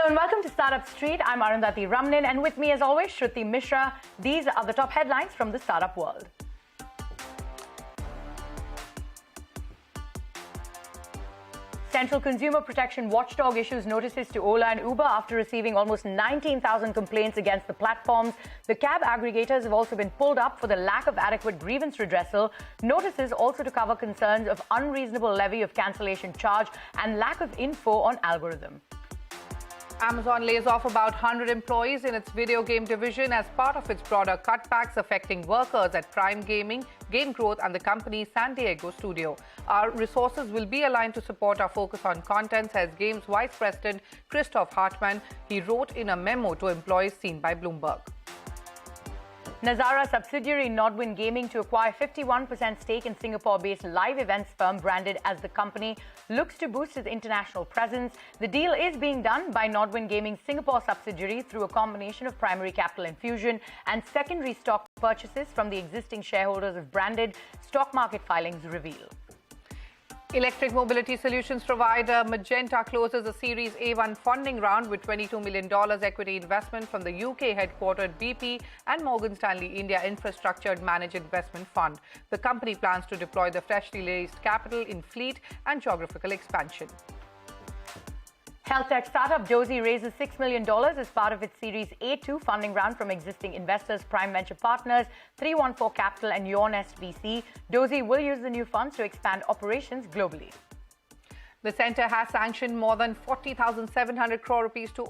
Hello and welcome to Startup Street. I'm Arundhati Ramnin, and with me as always, Shruti Mishra. These are the top headlines from the startup world. Central Consumer Protection Watchdog issues notices to Ola and Uber after receiving almost 19,000 complaints against the platforms. The cab aggregators have also been pulled up for the lack of adequate grievance redressal. Notices also to cover concerns of unreasonable levy of cancellation charge and lack of info on algorithm. Amazon lays off about 100 employees in its video game division as part of its broader cutbacks affecting workers at Prime Gaming, Game Growth and the company's San Diego studio. Our resources will be aligned to support our focus on content, says Games Vice President Christoph Hartmann. He wrote in a memo to employees seen by Bloomberg. Nazara subsidiary Nodwin Gaming to acquire 51% stake in Singapore-based live events firm branded as The Company looks to boost its international presence. The deal is being done by Nodwin Gaming's Singapore subsidiary through a combination of primary capital infusion and secondary stock purchases from the existing shareholders of branded. Stock market filings reveal. Electric mobility solutions provider Magenta closes a Series A1 funding round with $22 million equity investment from the UK-headquartered BP and Morgan Stanley India Infrastructure Managed Investment Fund. The company plans to deploy the freshly raised capital in fleet and geographical expansion. Health tech startup Dozy raises $6 million as part of its Series A2 funding round from existing investors, Prime Venture Partners, 314 Capital and Yawnest VC. Dozy will use the new funds to expand operations globally. The centre has sanctioned more than 40,700 crore rupees to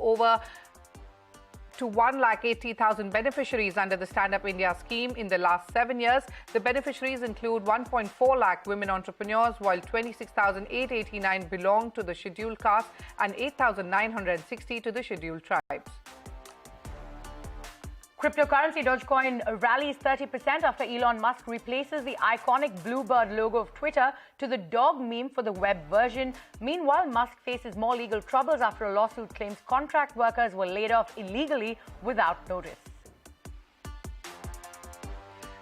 1,80,000 beneficiaries under the Stand Up India scheme in the last 7 years. The beneficiaries include 1.4 lakh women entrepreneurs, while 26,889 belong to the scheduled caste and 8,960 to the scheduled tribes. Cryptocurrency Dogecoin rallies 30% after Elon Musk replaces the iconic bluebird logo of Twitter to the dog meme for the web version. Meanwhile, Musk faces more legal troubles after a lawsuit claims contract workers were laid off illegally without notice.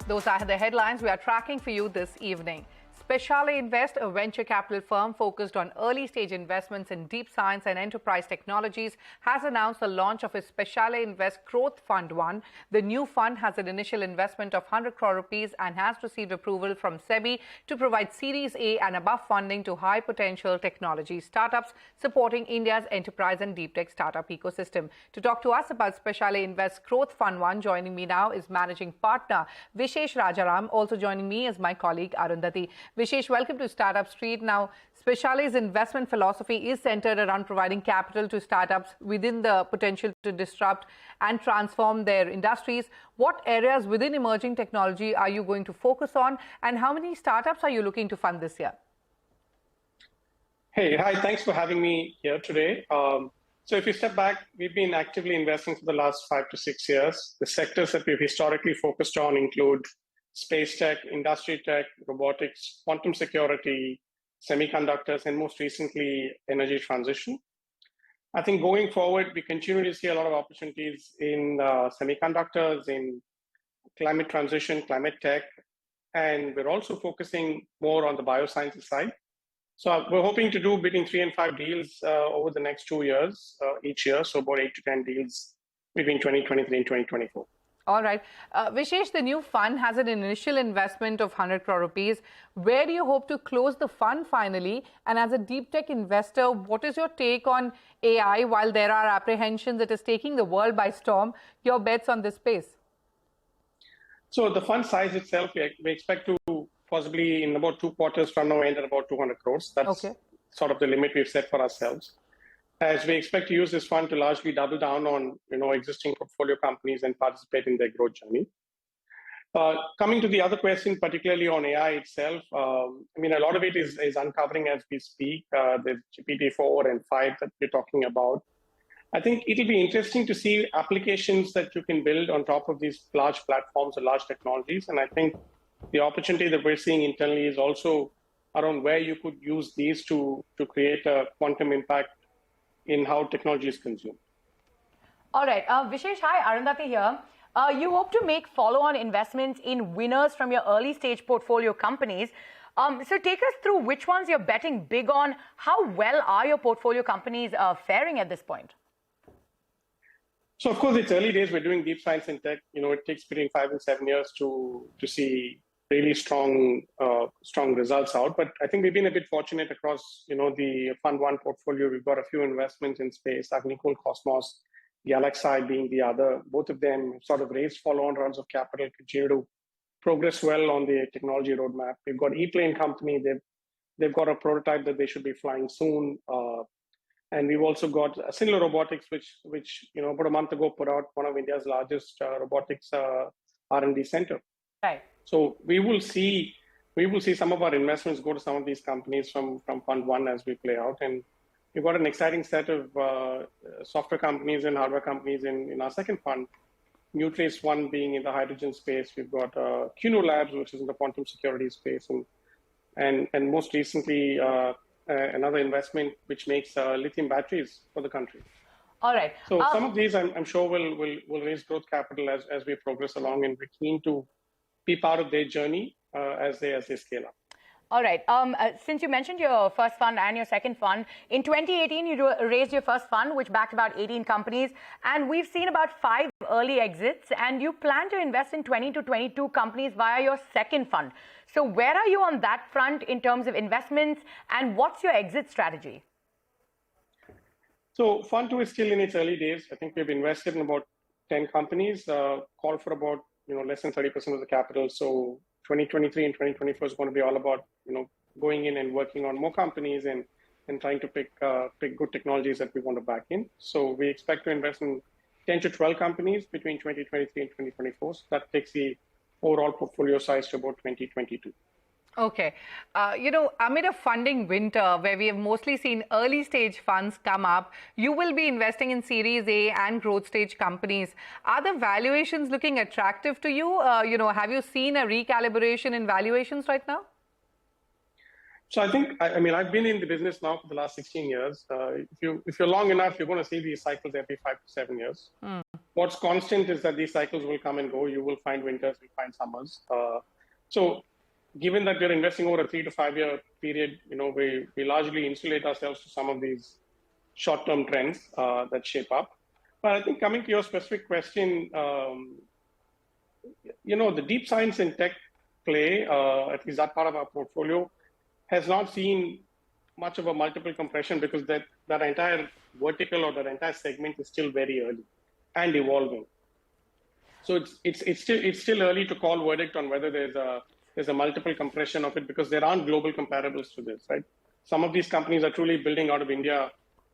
Those are the headlines we are tracking for you this evening. Speciale Invest, a venture capital firm focused on early-stage investments in deep science and enterprise technologies, has announced the launch of its Speciale Invest Growth Fund 1. The new fund has an initial investment of 100 crore rupees and has received approval from SEBI to provide Series A and above funding to high-potential technology startups supporting India's enterprise and deep tech startup ecosystem. To talk to us about Speciale Invest Growth Fund 1, joining me now is Managing Partner Vishesh Rajaram. Also joining me is my colleague Arundhati. Vishesh, welcome to Startup Street. Now, Speciale's investment philosophy is centered around providing capital to startups within the potential to disrupt and transform their industries. What areas within emerging technology are you going to focus on, and how many startups are you looking to fund this year? Hey, hi, thanks for having me here today. So if you step back, we've been actively investing for the last 5 to 6 years. The sectors that we've historically focused on include space tech, industry tech, robotics, quantum security, semiconductors, and most recently, energy transition. I think going forward, we continue to see a lot of opportunities in semiconductors, in climate transition, climate tech, and we're also focusing more on the biosciences side. So we're hoping to do between 3 and 5 deals over the next 2 years, each year, so about 8 to 10 deals between 2023 and 2024. All right. Vishesh, the new fund has an initial investment of 100 crore rupees. Where do you hope to close the fund finally? And as a deep tech investor, what is your take on AI? While there are apprehensions it is taking the world by storm, your bets on this space? So the fund size itself, we expect to possibly in about 2 quarters from now end at about 200 crores. That's sort of the limit we've set for ourselves, as we expect to use this fund to largely double down on existing portfolio companies and participate in their growth journey. Coming to the other question, particularly on AI itself, a lot of it is uncovering as we speak. There's GPT-4 and 5 that we're talking about. I think it'll be interesting to see applications that you can build on top of these large platforms or large technologies. And I think the opportunity that we're seeing internally is also around where you could use these to create a quantum impact in how technology is consumed. All right. Vishesh, hi, Arundhati here. You hope to make follow-on investments in winners from your early-stage portfolio companies. So take us through which ones you're betting big on. How well are your portfolio companies faring at this point? So of course, it's early days. We're doing deep science and tech. It takes between 5 and 7 years to see really strong results out. But I think we've been a bit fortunate across the Fund One portfolio. We've got a few investments in space, Agnikul, Cosmos, Galaxy being the other. Both of them sort of raised follow-on rounds of capital, continue to progress well on the technology roadmap. We've got E-Plane company. They've got a prototype that they should be flying soon. And we've also got Singular Robotics, which about a month ago put out one of India's largest robotics R&D center. Right. So we will see some of our investments go to some of these companies from Fund One as we play out. And we've got an exciting set of software companies and hardware companies in our second fund. Nutrace One being in the hydrogen space. We've got Cuno Labs, which is in the quantum security space, and most recently another investment which makes lithium batteries for the country. All right. So some of these, I'm sure, will raise growth capital as we progress along, and we're keen to be part of their journey as they scale up. All right. Since you mentioned your first fund and your second fund, in 2018, you raised your first fund, which backed about 18 companies. And we've seen about 5 early exits. And you plan to invest in 20 to 22 companies via your second fund. So where are you on that front in terms of investments? And what's your exit strategy? So Fund 2 is still in its early days. I think we've invested in about 10 companies, call for about less than 30% of the capital. So 2023 and 2024 is going to be all about going in and working on more companies and trying to pick good technologies that we want to back in. So we expect to invest in 10 to 12 companies between 2023 and 2024. So that takes the overall portfolio size to about 2022. Okay. Amid a funding winter where we have mostly seen early stage funds come up, you will be investing in Series A and growth stage companies. Are the valuations looking attractive to you? Have you seen a recalibration in valuations right now? So I think, I've been in the business now for the last 16 years. If you're long enough, you're going to see these cycles every 5 to 7 years. What's constant is that these cycles will come and go. You will find winters, you'll find summers. So given that we're investing over a 3 to 5 year period, we largely insulate ourselves to some of these short-term trends that shape up. But I think coming to your specific question, the deep science and tech play, at least that part of our portfolio, has not seen much of a multiple compression because that entire vertical or that entire segment is still very early and evolving. So it's still early to call verdict on whether there's a multiple compression of it because there aren't global comparables to this, right? Some of these companies are truly building out of India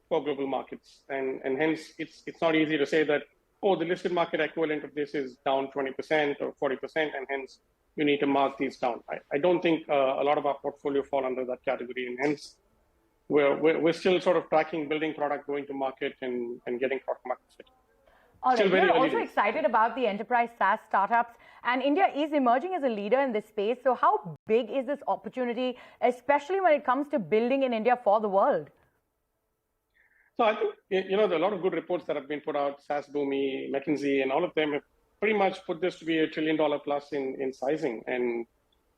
for global markets. And hence, it's not easy to say that, the listed market equivalent of this is down 20% or 40%, and hence you need to mark these down. I don't think a lot of our portfolio fall under that category, and hence we're still sort of tracking, building product, going to market and getting product market fit. All right. We're also excited about the enterprise SaaS startups, and India is emerging as a leader in this space. So how big is this opportunity, especially when it comes to building in India for the world? So I think, there are a lot of good reports that have been put out, SaaS Boomi, McKinsey, and all of them have pretty much put this to be $1 trillion plus in sizing. And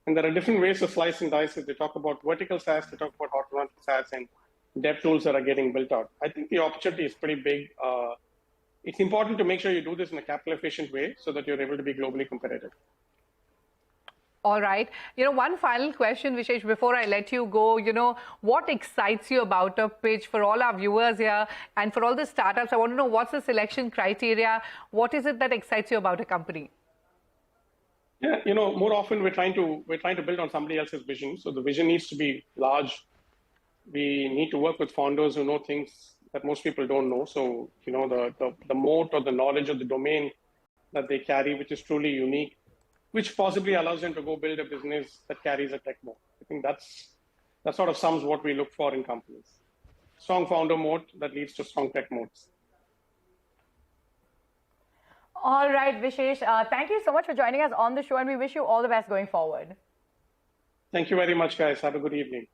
there are different ways to slice and dice it. They talk about vertical SaaS, they talk about horizontal SaaS, and dev tools that are getting built out. I think the opportunity is pretty big. It's important to make sure you do this in a capital efficient way so that you're able to be globally competitive. All right. One final question, Vishesh, before I let you go, what excites you about a pitch for all our viewers here and for all the startups? I want to know what's the selection criteria? What is it that excites you about a company? Yeah, more often we're trying to build on somebody else's vision. So the vision needs to be large. We need to work with founders who know things that most people don't know. So, the moat or the knowledge of the domain that they carry, which is truly unique, which possibly allows them to go build a business that carries a tech moat. I think that sort of sums what we look for in companies. Strong founder moat that leads to strong tech moats. All right, Vishesh, thank you so much for joining us on the show, and we wish you all the best going forward. Thank you very much, guys. Have a good evening.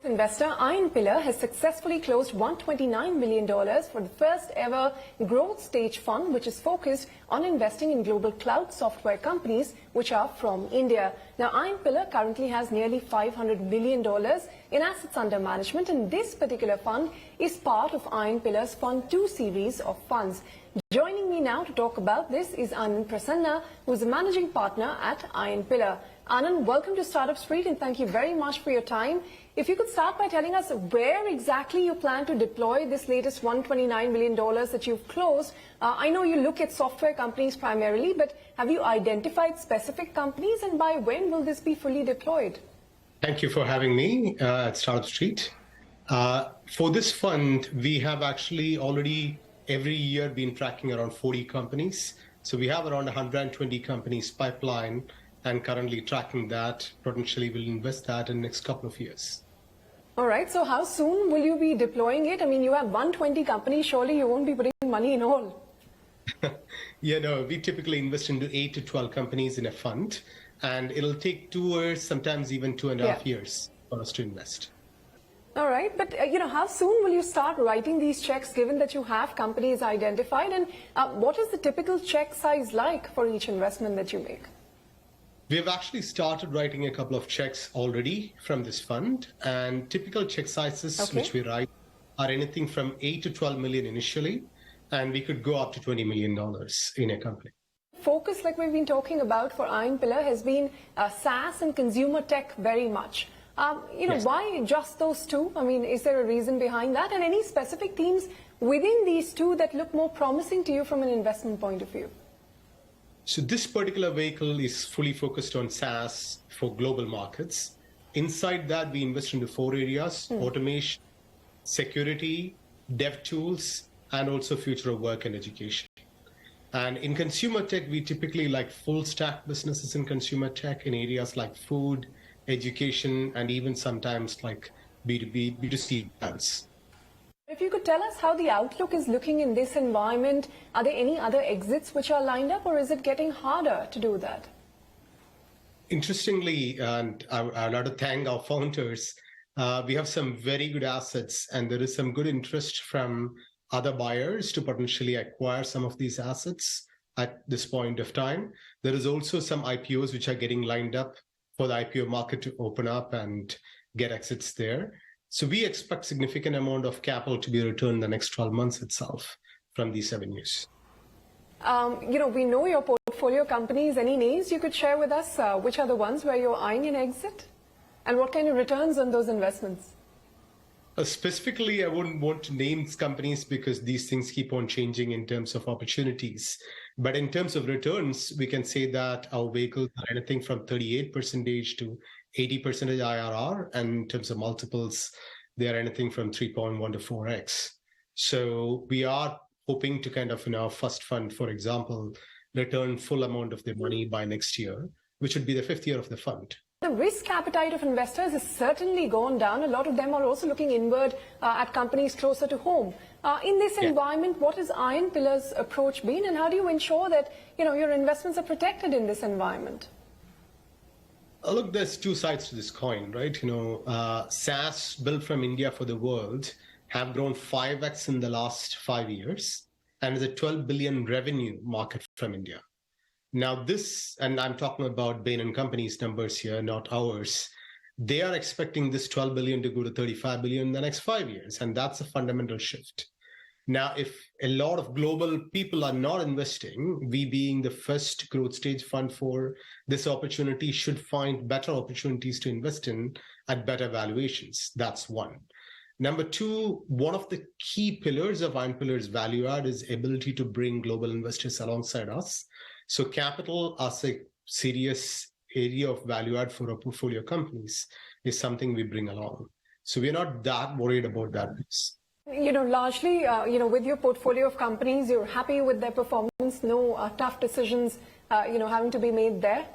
Investor Iron Pillar has successfully closed $129 million for the first ever growth stage fund, which is focused on investing in global cloud software companies which are from India. Now, Iron Pillar currently has nearly $500 million in assets under management, and this particular fund is part of Iron Pillar's Fund 2 series of funds. Joining me now to talk about this is Anand Prasanna, who is a managing partner at Iron Pillar. Anand, welcome to Startup Street, and thank you very much for your time. If you could start by telling us where exactly you plan to deploy this latest $129 million that you've closed. I know you look at software companies primarily, but have you identified specific companies, and by when will this be fully deployed? Thank you for having me at Startup Street. For this fund, we have actually already every year been tracking around 40 companies. So we have around 120 companies pipeline, and currently tracking that. Potentially we'll invest that in the next couple of years. All right, so how soon will you be deploying it? I mean, you have 120 companies, surely you won't be putting money in all. Yeah, no, we typically invest into 8 to 12 companies in a fund, and it'll take 2 years, sometimes even 2.5 years for us to invest. All right, but how soon will you start writing these checks, given that you have companies identified, and what is the typical check size like for each investment that you make? We've actually started writing a couple of checks already from this fund, and typical check sizes which we write are anything from 8 to 12 million initially, and we could go up to $20 million in a company. Focus, like we've been talking about for Iron Pillar, has been SaaS and consumer tech very much. Yes. Why just those two? I mean, is there a reason behind that? And any specific themes within these two that look more promising to you from an investment point of view? So this particular vehicle is fully focused on SaaS for global markets. Inside that, we invest into 4 areas: automation, security, dev tools, and also future of work and education. And in consumer tech, we typically like full stack businesses in consumer tech in areas like food, education, and even sometimes like B2B, B2C brands. If you could tell us how the outlook is looking in this environment, are there any other exits which are lined up, or is it getting harder to do that? Interestingly, and I'd like to thank our founders, we have some very good assets, and there is some good interest from other buyers to potentially acquire some of these assets at this point of time. There is also some IPOs which are getting lined up for the IPO market to open up and get exits there. So we expect significant amount of capital to be returned in the next 12 months itself from these avenues. We know your portfolio companies. Any names you could share with us? Which are the ones where you're eyeing an exit? And what kind of returns on those investments? Specifically, I wouldn't want to name companies because these things keep on changing in terms of opportunities. But in terms of returns, we can say that our vehicles are anything from 38% to 80% IRR. And in terms of multiples, they are anything from 3.1 to 4x. So we are hoping to kind of, in our first fund, for example, return full amount of their money by next year, which would be the 5th year of the fund. The risk appetite of investors has certainly gone down. A lot of them are also looking inward at companies closer to home. In this environment, what has Iron Pillar's approach been, and how do you ensure that your investments are protected in this environment? Look, there's 2 sides to this coin, right? SaaS built from India for the world have grown 5x in the last 5 years, and is a 12 billion revenue market from India. Now this, and I'm talking about Bain & Company's numbers here, not ours, they are expecting this 12 billion to go to 35 billion in the next 5 years, and that's a fundamental shift. Now, if a lot of global people are not investing, we being the first growth stage fund for this opportunity should find better opportunities to invest in at better valuations. That's one. Number 2, one of the key pillars of Iron Pillar's value add is ability to bring global investors alongside us. So capital as a serious area of value add for our portfolio companies is something we bring along. So we're not that worried about that piece. Largely, with your portfolio of companies, you're happy with their performance, no tough decisions, having to be made there?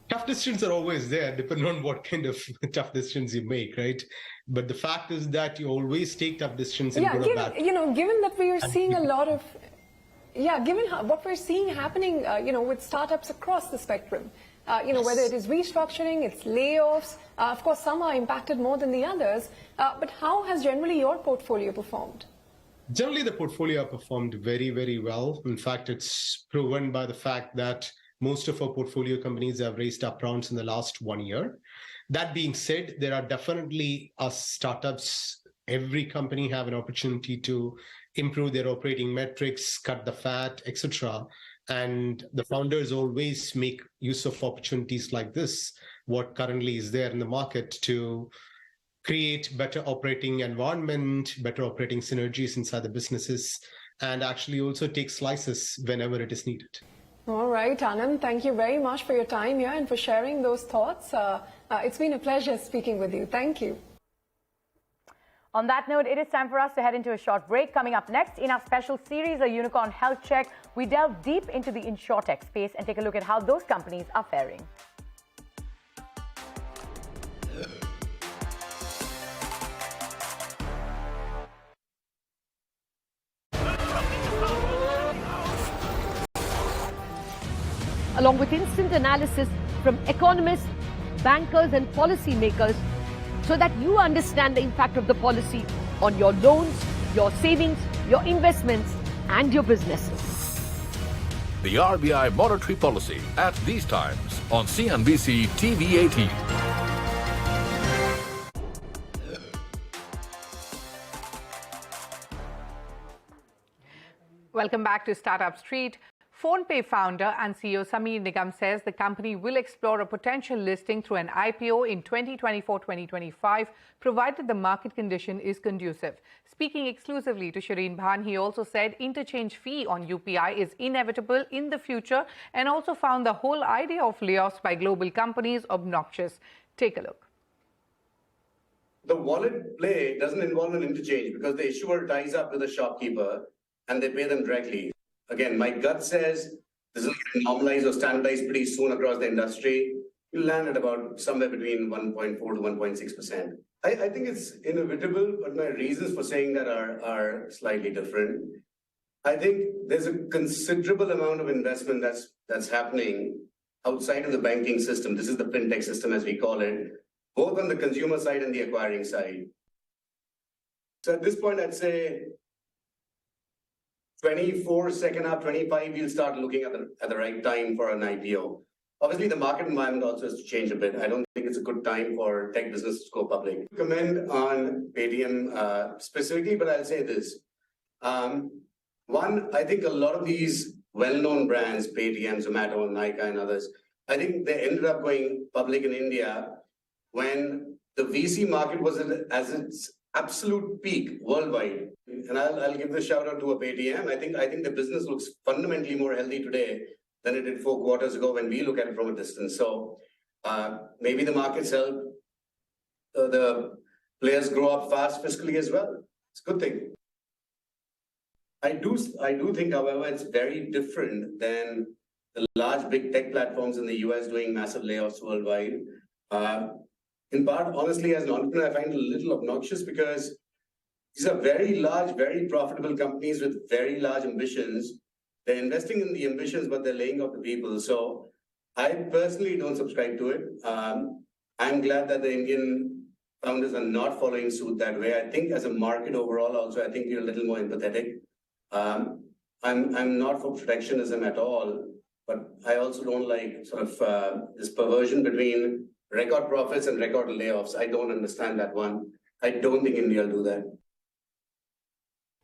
Tough decisions are always there, depending on what kind of tough decisions you make, right? But the fact is that you always take tough decisions and good or bad. Given that we are seeing a lot of... given what we're seeing happening, with startups across the spectrum, whether it is restructuring, it's layoffs. Of course, some are impacted more than the others. But how has generally your portfolio performed? Generally, the portfolio performed very, very well. In fact, it's proven by the fact that most of our portfolio companies have raised up rounds in the last 1 year. That being said, there are definitely startups. Every company have an opportunity to improve their operating metrics, cut the fat, etc. And the founders always make use of opportunities like this, what currently is there in the market, to create better operating environment, better operating synergies inside the businesses, and actually also take slices whenever it is needed. All right, Anand, thank you very much for your time here and for sharing those thoughts. It's been a pleasure speaking with you. Thank you. On that note, it is time for us to head into a short break. Coming up next in our special series, A Unicorn Health Check, we delve deep into the Insurtech space and take a look at how those companies are faring. Along with instant analysis from economists, bankers and policymakers, so that you understand the impact of the policy on your loans, your savings, your investments and your businesses. The RBI monetary policy at these times on CNBC-TV18. Welcome back to Startup Street. PhonePe founder and CEO Sameer Nigam says the company will explore a potential listing through an IPO in 2024-2025, provided the market condition is conducive. Speaking exclusively to Shireen Bhan, he also said interchange fee on UPI is inevitable in the future and also found the whole idea of layoffs by global companies obnoxious. Take a look. The wallet play doesn't involve an interchange because the issuer ties up with the shopkeeper and they pay them directly. Again, my gut says this will get normalized or standardized pretty soon across the industry. You'll land at about somewhere between 1.4 to 1.6%. I think it's inevitable, but my reasons for saying that are slightly different. I think there's a considerable amount of investment that's happening outside of the banking system. This is the fintech system, as we call it, both on the consumer side and the acquiring side. So at this point, I'd say 24, second half, 25, we'll start looking at the right time for an IPO. Obviously, the market environment also has to change a bit. I don't think it's a good time for tech business to go public. Comment on Paytm specifically, but I'll say this. One, I think a lot of these well-known brands, Paytm, Zomato, Nykaa, and others, I think they ended up going public in India when the VC market was at its absolute peak worldwide. And I'll give the shout out to a Paytm. I think the business looks fundamentally more healthy today than it did 4 quarters ago when we look at it from a distance. So maybe the markets help the players grow up fast fiscally as well. It's a good thing. I do think, however, it's very different than the large big tech platforms in the US doing massive layoffs worldwide. In part, honestly, as an entrepreneur, I find it a little obnoxious because these are very large, very profitable companies with very large ambitions. They're investing in the ambitions, but they're laying off the people. So I personally don't subscribe to it. I'm glad that the Indian founders are not following suit that way. I think as a market overall, also, I think you're a little more empathetic. I'm not for protectionism at all, but I also don't like sort of this perversion between record profits and record layoffs. I don't understand that one. I don't think India will do that.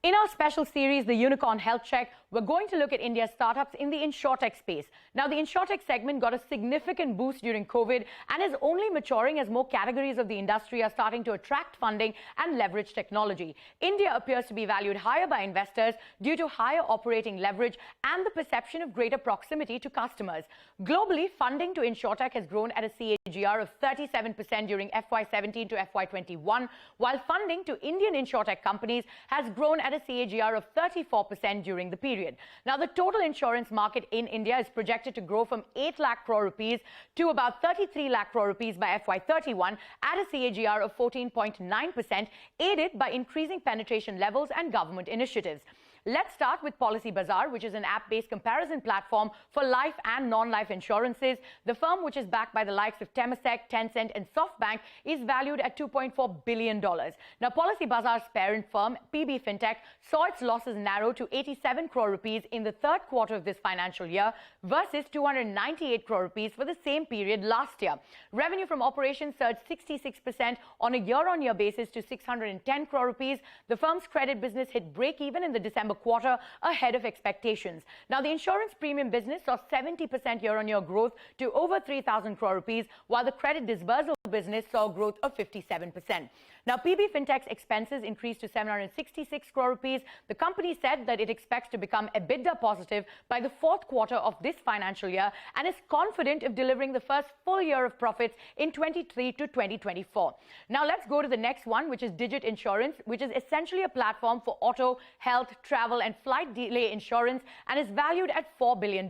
In our special series, The Unicorn Health Check, we're going to look at India's startups in the Insurtech space. Now, the Insurtech segment got a significant boost during COVID and is only maturing as more categories of the industry are starting to attract funding and leverage technology. India appears to be valued higher by investors due to higher operating leverage and the perception of greater proximity to customers. Globally, funding to Insurtech has grown at a CAGR of 37% during FY17 to FY21, while funding to Indian Insurtech companies has grown at a CAGR of 34% during the period. Now, the total insurance market in India is projected to grow from 8 lakh crore rupees to about 33 lakh crore rupees by FY31 at a CAGR of 14.9%, aided by increasing penetration levels and government initiatives. Let's start with Policy Bazaar, which is an app-based comparison platform for life and non-life insurances. The firm, which is backed by the likes of Temasek, Tencent, and SoftBank, is valued at $2.4 billion. Now, Policy Bazaar's parent firm, PB Fintech, saw its losses narrow to 87 crore rupees in the third quarter of this financial year versus 298 crore rupees for the same period last year. Revenue from operations surged 66% on a year-on-year basis to 610 crore rupees. The firm's credit business hit break-even in the December quarter, ahead of expectations. Now, the insurance premium business saw 70% year-on-year growth to over 3,000 crore rupees, while the credit disbursal business saw growth of 57%. Now, PB Fintech's expenses increased to 766 crore rupees. The company said that it expects to become EBITDA positive by the fourth quarter of this financial year and is confident of delivering the first full year of profits in 23 to 2024. Now, let's go to the next one, which is Digit Insurance, which is essentially a platform for auto, health, travel, and flight delay insurance and is valued at $4 billion.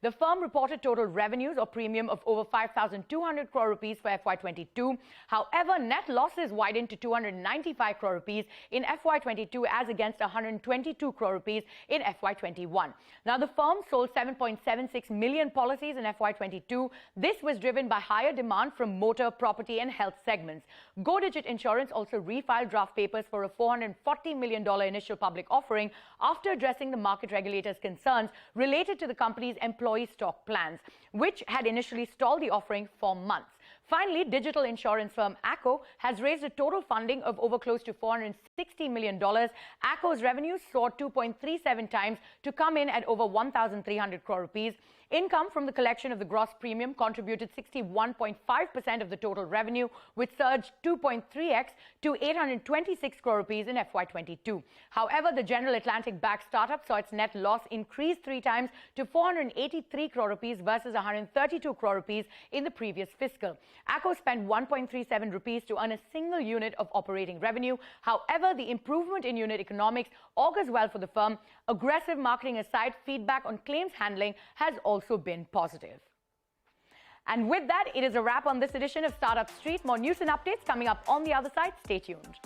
The firm reported total revenues or premium of over 5,200 crore rupees for FY22. However, net losses widened to 295 crore rupees in FY22 as against 122 crore rupees in FY21. Now, the firm sold 7.76 million policies in FY22. This was driven by higher demand from motor, property, and health segments. Go Digit Insurance also refiled draft papers for a $440 million initial public offering after addressing the market regulator's concerns related to the company's employee stock plans, which had initially stalled the offering for months. Finally, digital insurance firm ACO has raised a total funding of over close to $460 million. ACO's revenues soared 2.37 times to come in at over 1,300 crore rupees. Income from the collection of the gross premium contributed 61.5% of the total revenue, which surged 2.3x to 826 crore rupees in FY22. However, the General Atlantic-backed startup saw its net loss increase 3 times to 483 crore rupees versus 132 crore rupees in the previous fiscal. ACO spent 1.37 rupees to earn a single unit of operating revenue. However, the improvement in unit economics augurs well for the firm. Aggressive marketing aside, feedback on claims handling has also been positive. And with that, it is a wrap on this edition of Startup Street. More news and updates coming up on the other side. Stay tuned.